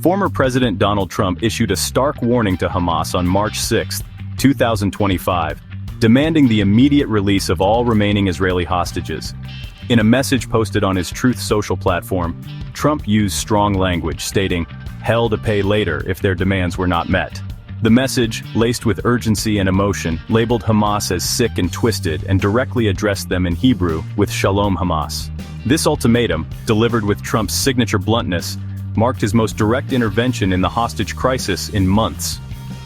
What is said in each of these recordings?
Former President Donald Trump issued a stark warning to Hamas on March 6, 2025, demanding the immediate release of all remaining Israeli hostages. In a message posted on his Truth Social platform, Trump used strong language, stating, "Hell to pay later if their demands were not met." The message, laced with urgency and emotion, labeled Hamas as sick and twisted and directly addressed them in Hebrew with Shalom Hamas. This ultimatum, delivered with Trump's signature bluntness, marked his most direct intervention in the hostage crisis in months.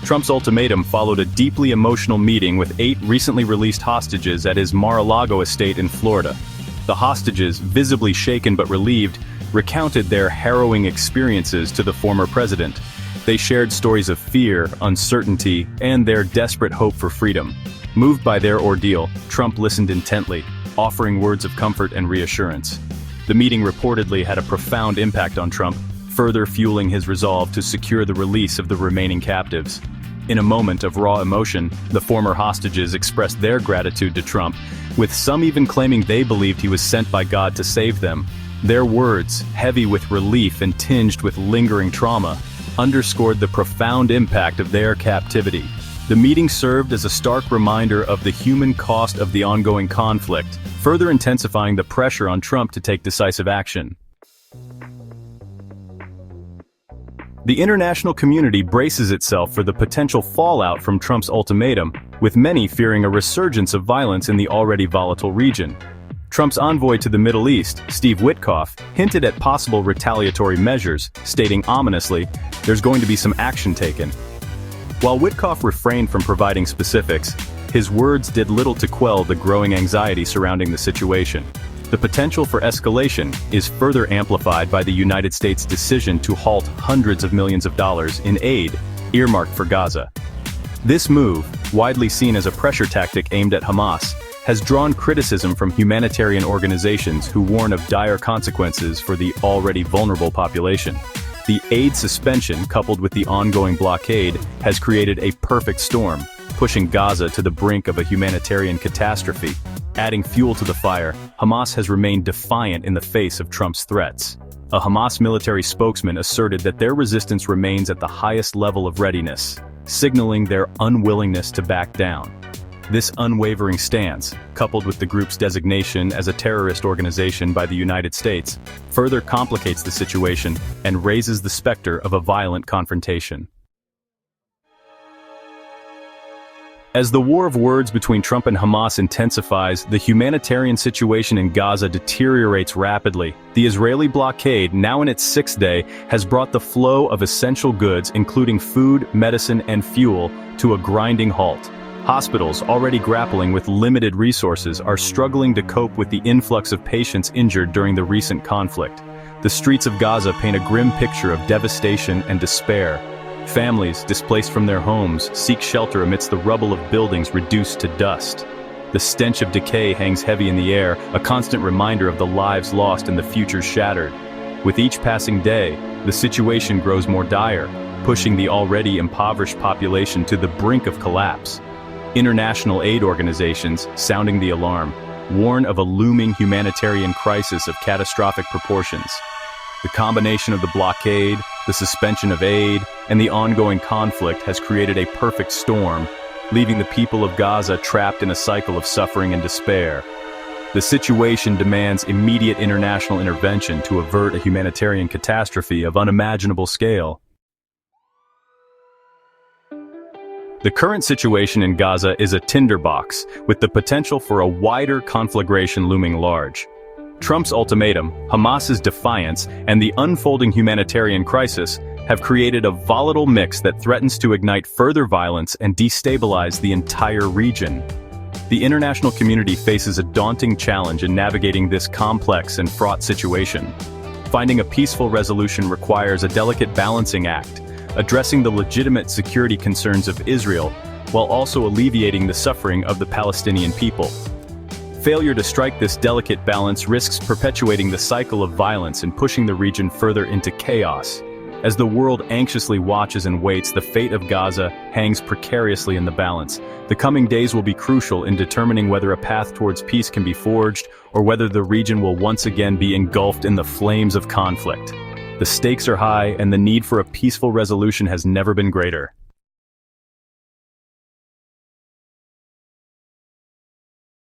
Trump's ultimatum followed a deeply emotional meeting with 8 recently released hostages at his Mar-a-Lago estate in Florida. The hostages, visibly shaken but relieved, recounted their harrowing experiences to the former president. They shared stories of fear, uncertainty, and their desperate hope for freedom. Moved by their ordeal, Trump listened intently, offering words of comfort and reassurance. The meeting reportedly had a profound impact on Trump, further fueling his resolve to secure the release of the remaining captives. In a moment of raw emotion, the former hostages expressed their gratitude to Trump, with some even claiming they believed he was sent by God to save them. Their words, heavy with relief and tinged with lingering trauma, underscored the profound impact of their captivity. The meeting served as a stark reminder of the human cost of the ongoing conflict, further intensifying the pressure on Trump to take decisive action. The international community braces itself for the potential fallout from Trump's ultimatum, with many fearing a resurgence of violence in the already volatile region. Trump's envoy to the Middle East, Steve Witkoff, hinted at possible retaliatory measures, stating ominously, "There's going to be some action taken." While Witkoff refrained from providing specifics, his words did little to quell the growing anxiety surrounding the situation. The potential for escalation is further amplified by the United States' decision to halt hundreds of millions of dollars in aid earmarked for Gaza. This move, widely seen as a pressure tactic aimed at Hamas, has drawn criticism from humanitarian organizations who warn of dire consequences for the already vulnerable population. The aid suspension, coupled with the ongoing blockade, has created a perfect storm, pushing Gaza to the brink of a humanitarian catastrophe. Adding fuel to the fire, Hamas has remained defiant in the face of Trump's threats. A Hamas military spokesman asserted that their resistance remains at the highest level of readiness, signaling their unwillingness to back down. This unwavering stance, coupled with the group's designation as a terrorist organization by the United States, further complicates the situation and raises the specter of a violent confrontation. As the war of words between Trump and Hamas intensifies, the humanitarian situation in Gaza deteriorates rapidly. The Israeli blockade, now in its 6th day, has brought the flow of essential goods, including food, medicine, and fuel, to a grinding halt. Hospitals, already grappling with limited resources, are struggling to cope with the influx of patients injured during the recent conflict. The streets of Gaza paint a grim picture of devastation and despair. Families, displaced from their homes, seek shelter amidst the rubble of buildings reduced to dust. The stench of decay hangs heavy in the air, a constant reminder of the lives lost and the futures shattered. With each passing day, the situation grows more dire, pushing the already impoverished population to the brink of collapse. International aid organizations, sounding the alarm, warn of a looming humanitarian crisis of catastrophic proportions. The combination of the blockade, the suspension of aid, and the ongoing conflict has created a perfect storm, leaving the people of Gaza trapped in a cycle of suffering and despair. The situation demands immediate international intervention to avert a humanitarian catastrophe of unimaginable scale. The current situation in Gaza is a tinderbox, with the potential for a wider conflagration looming large. Trump's ultimatum, Hamas's defiance, and the unfolding humanitarian crisis have created a volatile mix that threatens to ignite further violence and destabilize the entire region. The international community faces a daunting challenge in navigating this complex and fraught situation. Finding a peaceful resolution requires a delicate balancing act, addressing the legitimate security concerns of Israel while also alleviating the suffering of the Palestinian people. Failure to strike this delicate balance risks perpetuating the cycle of violence and pushing the region further into chaos. As the world anxiously watches and waits, the fate of Gaza hangs precariously in the balance. The coming days will be crucial in determining whether a path towards peace can be forged or whether the region will once again be engulfed in the flames of conflict. The stakes are high, and the need for a peaceful resolution has never been greater.